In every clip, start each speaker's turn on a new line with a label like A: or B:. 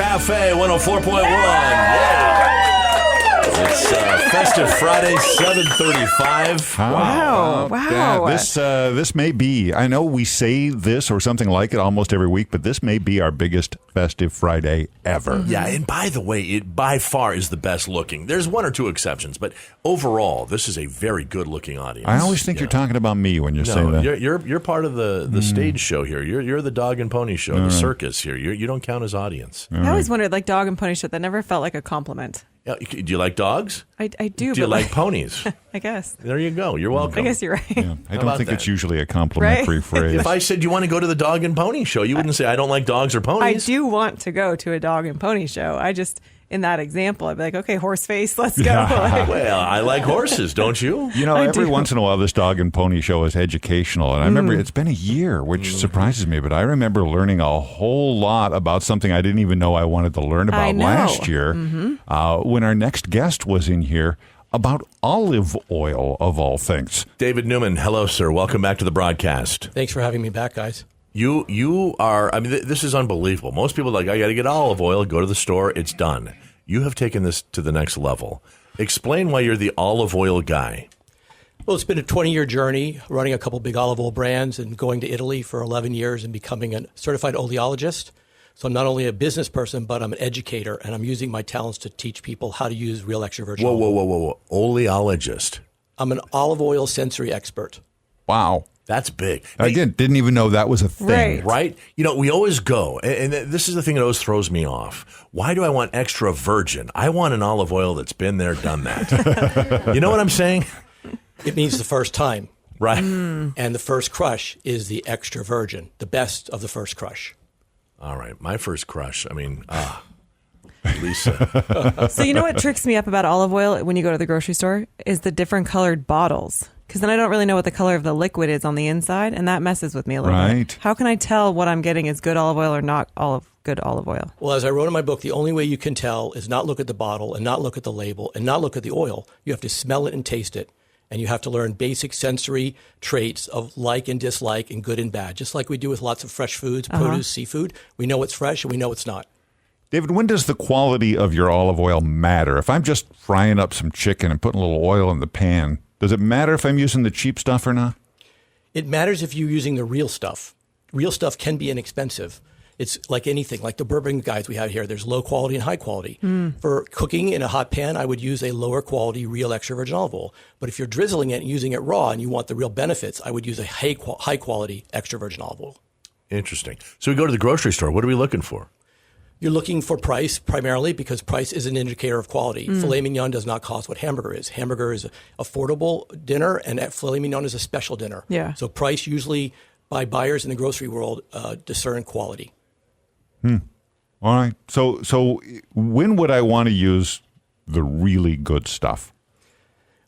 A: KAFE 104.1. Yeah. It's Festive Friday, 7:35.
B: Wow.
C: This may be, I know we say this or something like it almost every week, but this may be our biggest Festive Friday ever.
A: Yeah, and by the way, it by far is the best looking. There's one or two exceptions, but overall, this is a very good looking audience.
C: I always think you're talking about me when you're saying that.
A: You're part of the stage show here. You're the dog and pony show, the circus here. You don't count as audience.
B: I always wondered, like dog and pony show, that never felt like a compliment.
A: Do you like dogs?
B: I do.
A: Do you like ponies?
B: I guess.
A: There you go. You're welcome.
B: I guess you're right.
C: Yeah, I don't think it's usually a complimentary phrase.
A: If I said you want to go to the dog and pony show, you wouldn't say I don't like dogs or ponies.
B: I do want to go to a dog and pony show. I just, in that example, I'd be like, okay, horse face, let's go.
A: Well, I like horses, don't you?
C: You know, every once in a while, this dog and pony show is educational. And I remember it's been a year, which surprises me, but I remember learning a whole lot about something I didn't even know I wanted to learn about last year when our next guest was in here about olive oil, of all things.
A: David Neumann, hello, sir. Welcome back to the broadcast.
D: Thanks for having me back, guys.
A: You are, I mean, this is unbelievable. Most people are like, I got to get olive oil, go to the store, it's done. You have taken this to the next level. Explain why you're the olive oil guy.
D: Well, it's been a 20-year journey running a couple big olive oil brands and going to Italy for 11 years and becoming a certified oleologist. So I'm not only a business person, but I'm an educator, and I'm using my talents to teach people how to use real extra virgin olive oil.
A: Whoa. Oleologist.
D: I'm an olive oil sensory expert.
C: Wow.
A: That's big.
C: Again, didn't even know that was a thing.
A: Right? You know, we always go, and this is the thing that always throws me off. Why do I want extra virgin? I want an olive oil that's been there, done that. You know what I'm saying?
D: It means the first time.
A: Right.
D: And the first crush is the extra virgin, the best of the first crush.
A: All right. My first crush, I mean, Lisa.
B: So you know what tricks me up about olive oil when you go to the grocery store is the different colored bottles. Because then I don't really know what the color of the liquid is on the inside, and that messes with me a little bit. How can I tell what I'm getting is good olive oil or not good olive oil?
D: Well, as I wrote in my book, the only way you can tell is not look at the bottle and not look at the label and not look at the oil. You have to smell it and taste it. And you have to learn basic sensory traits of like and dislike and good and bad. Just like we do with lots of fresh foods, produce, seafood. We know it's fresh and we know it's not.
C: David, when does the quality of your olive oil matter? If I'm just frying up some chicken and putting a little oil in the pan, does it matter if I'm using the cheap stuff or not?
D: It matters if you're using the real stuff. Real stuff can be inexpensive. It's like anything, like the bourbon guides we have here. There's low quality and high quality. For cooking in a hot pan, I would use a lower quality real extra virgin olive oil. But if you're drizzling it and using it raw and you want the real benefits, I would use a high quality extra virgin olive oil.
A: Interesting. So we go to the grocery store. What are we looking for?
D: You're looking for price primarily because price is an indicator of quality. Filet mignon does not cost what hamburger is. Hamburger is an affordable dinner, and filet mignon is a special dinner.
B: Yeah.
D: So price usually by buyers in the grocery world discern quality.
C: All right. So when would I want to use the really good stuff?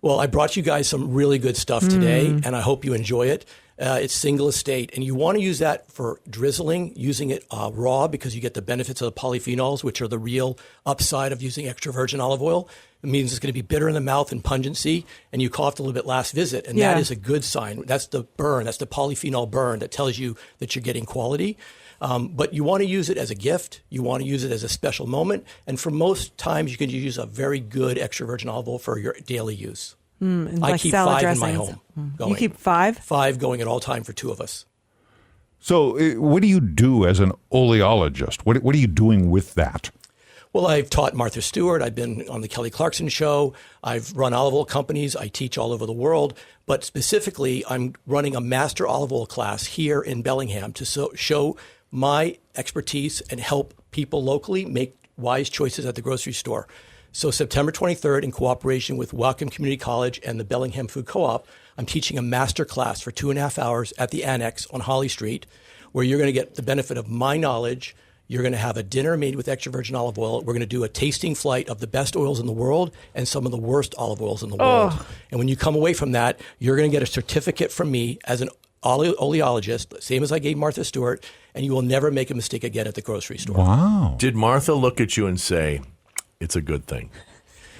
D: Well, I brought you guys some really good stuff today, and I hope you enjoy it. It's single estate, and you want to use that for drizzling, using it raw because you get the benefits of the polyphenols, which are the real upside of using extra virgin olive oil. It means it's going to be bitter in the mouth and pungency, and you coughed a little bit last visit, and that is a good sign. That's the burn. That's the polyphenol burn that tells you that you're getting quality. But you want to use it as a gift. You want to use it as a special moment. And for most times, you can use a very good extra virgin olive oil for your daily use. I keep 5 in my home.
B: You keep 5?
D: 5 going at all time for 2 of us.
C: So what do you do as an oleologist? What are you doing with that?
D: Well, I've taught Martha Stewart. I've been on the Kelly Clarkson show. I've run olive oil companies. I teach all over the world. But specifically, I'm running a master olive oil class here in Bellingham to show my expertise and help people locally make wise choices at the grocery store. So September 23rd, in cooperation with Whatcom Community College and the Bellingham Food Co-op, I'm teaching a master class for 2.5 hours at the Annex on Holly Street, where you're going to get the benefit of my knowledge. You're going to have a dinner made with extra virgin olive oil. We're going to do a tasting flight of the best oils in the world and some of the worst olive oils in the world. And when you come away from that, you're going to get a certificate from me as an oleologist, same as I gave Martha Stewart, and you will never make a mistake again at the grocery store.
C: Wow.
A: Did Martha look at you and say, it's a good thing?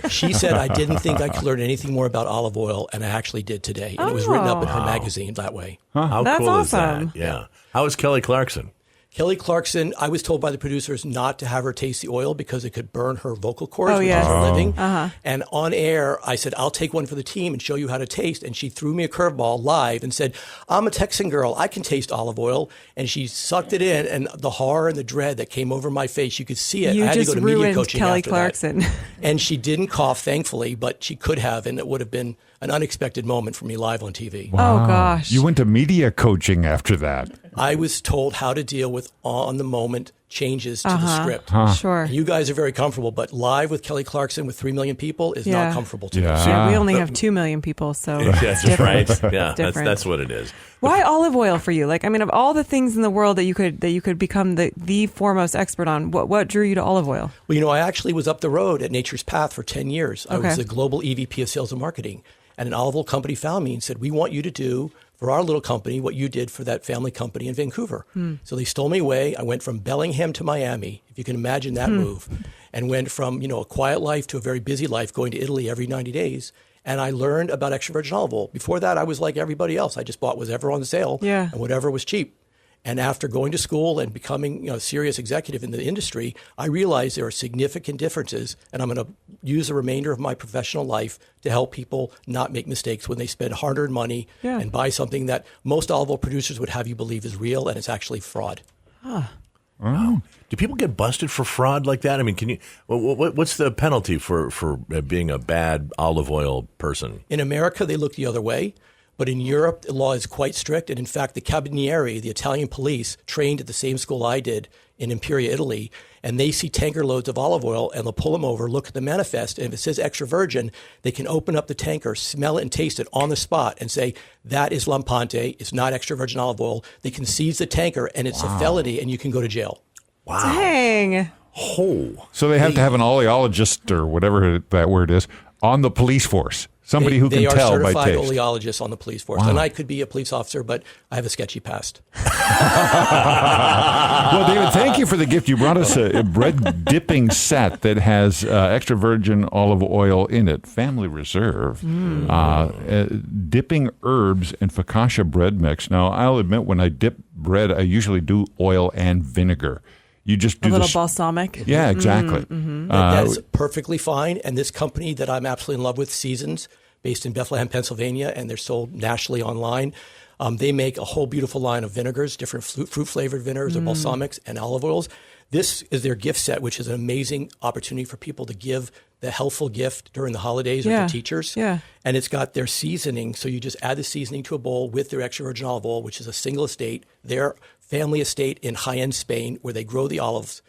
D: She said, I didn't think I could learn anything more about olive oil, and I actually did today. And it was written up in her magazine that way.
A: How
B: That's
A: cool
B: awesome.
A: is that? Yeah. How is Kelly Clarkson?
D: Kelly Clarkson, I was told by the producers not to have her taste the oil because it could burn her vocal cords, which is her living. And on air, I said, I'll take one for the team and show you how to taste. And she threw me a curveball live and said, I'm a Texan girl. I can taste olive oil. And she sucked it in, and the horror and the dread that came over my face, you could see it.
B: You
D: I had to
B: just
D: go to media
B: ruined
D: coaching
B: Kelly
D: after
B: Clarkson.
D: that. And she didn't cough, thankfully, but she could have, and it would have been an unexpected moment for me live on TV.
B: Wow. Oh, gosh.
C: You went to media coaching after that.
D: I was told how to deal with on-the-moment changes to the script.
B: Sure.
D: And you guys are very comfortable, but live with Kelly Clarkson with 3 million people is not comfortable to me.
B: Yeah, we only have 2 million people, so
A: that's right. Yeah,
B: different.
A: that's what it is.
B: Why olive oil for you? Like, I mean, of all the things in the world that you could become the foremost expert on, what drew you to olive oil?
D: Well, I actually was up the road at Nature's Path for 10 years. I was the global EVP of sales and marketing, and an olive oil company found me and said, we want you to do for our little company what you did for that family company in Vancouver. So they stole me away. I went from Bellingham to Miami, if you can imagine that move, and went from a quiet life to a very busy life, going to Italy every 90 days. And I learned about extra virgin olive oil. Before that, I was like everybody else. I just bought whatever on sale and whatever was cheap. And after going to school and becoming a serious executive in the industry, I realized there are significant differences, and I'm going to use the remainder of my professional life to help people not make mistakes when they spend hard-earned money and buy something that most olive oil producers would have you believe is real, and it's actually fraud.
A: Wow. Do people get busted for fraud like that? I mean, can you? What's the penalty for being a bad olive oil person?
D: In America, they look the other way. But in Europe, the law is quite strict. And in fact, the Carabinieri, the Italian police, trained at the same school I did in Imperia, Italy, and they see tanker loads of olive oil, and they'll pull them over, look at the manifest, and if it says extra virgin, they can open up the tanker, smell it, and taste it on the spot and say, that is Lampante, it's not extra virgin olive oil. They can seize the tanker, and it's a felony, and you can go to jail.
A: Wow.
B: Dang.
A: Oh.
C: So they have to have an oleologist, or whatever that word is, on the police force. Somebody who can tell by taste.
D: They are certified oleologists on the police force. And I could be a police officer, but I have a sketchy past.
C: Well, David, thank you for the gift. You brought us a bread dipping set that has extra virgin olive oil in it, Family Reserve, dipping herbs and focaccia bread mix. Now, I'll admit, when I dip bread, I usually do oil and vinegar. You just do
B: a little balsamic.
C: Yeah, exactly.
D: That is perfectly fine. And this company that I'm absolutely in love with, Seasons, based in Bethlehem, Pennsylvania, and they're sold nationally online. They make a whole beautiful line of vinegars, different fruit-flavored vinegars or balsamics and olive oils. This is their gift set, which is an amazing opportunity for people to give the healthful gift during the holidays or to teachers.
B: Yeah.
D: And it's got their seasoning. So you just add the seasoning to a bowl with their extra virgin olive oil, which is a single estate, their family estate in high-end Spain, where they grow the olives,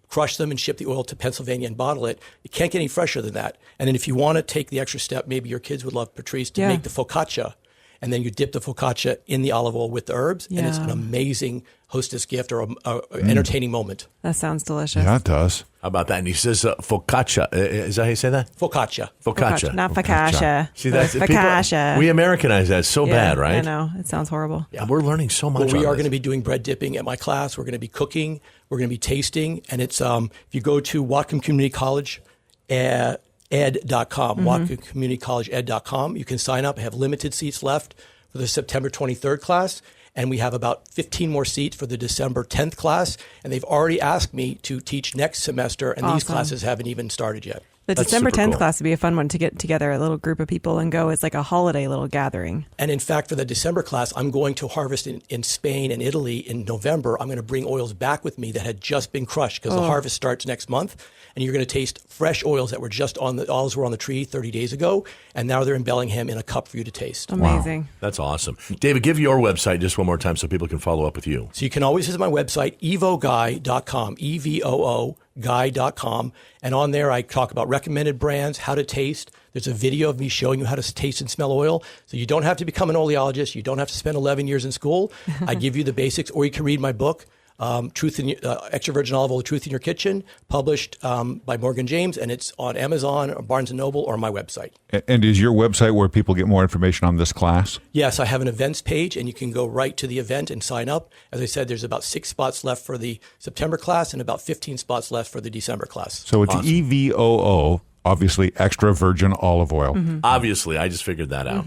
D: crush them, and ship the oil to Pennsylvania and bottle it. It can't get any fresher than that. And then if you want to take the extra step, maybe your kids would love, Patrice, to make the focaccia. And then you dip the focaccia in the olive oil with the herbs, and it's an amazing hostess gift or a entertaining moment.
B: That sounds delicious.
C: Yeah, it does.
A: How about that? And he says focaccia. Is that how you say that?
D: Focaccia.
A: Focaccia.
B: Not focaccia.
A: See, that's
B: focaccia.
A: We Americanize that so bad, right?
B: I know. It sounds horrible.
A: Yeah. We're learning so much.
D: Well, we are going to be doing bread dipping at my class. We're going to be cooking. We're going to be tasting. And it's if you go to Whatcom Community College ed.com, Whatcom Community College ed.com, you can sign up. I have limited seats left for the September 23rd class. And we have about 15 more seats for the December 10th class. And they've already asked me to teach next semester, and these classes haven't even started yet.
B: The December 10th class would be a fun one to get together, a little group of people and go as like a holiday little gathering.
D: And in fact, for the December class, I'm going to harvest in Spain and Italy in November. I'm going to bring oils back with me that had just been crushed because the harvest starts next month. And you're going to taste fresh oils that were just olives were on the tree 30 days ago. And now they're in Bellingham in a cup for you to taste.
B: Amazing.
A: Wow. That's awesome. David, give your website just one more time so people can follow up with you.
D: So you can always visit my website, evoguy.com, EVOO. guy.com, and on there I talk about recommended brands, how to taste. There's a video of me showing you how to taste and smell oil, so you don't have to become an oleologist. You don't have to spend 11 years in school. I give you the basics, or you can read my book, Extra Virgin Olive Oil, Truth in Your Kitchen, published by Morgan James, and it's on Amazon, or Barnes & Noble, or my website.
C: And is your website where people get more information on this class?
D: Yes, I have an events page, and you can go right to the event and sign up. As I said, there's about 6 spots left for the September class and about 15 spots left for the December class.
C: So it's EVOO. obviously extra virgin olive oil.
A: Obviously, I just figured that out.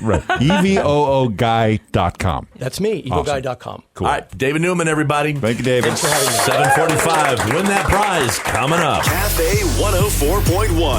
C: Right. EVOOguy.com.
D: That's me, evoguy.com.
C: Cool.
A: All right, David Neumann, everybody.
C: Thank you, David.
D: Thanks for having me.
A: 7:45. Win that prize coming up.
E: KAFE 104.1.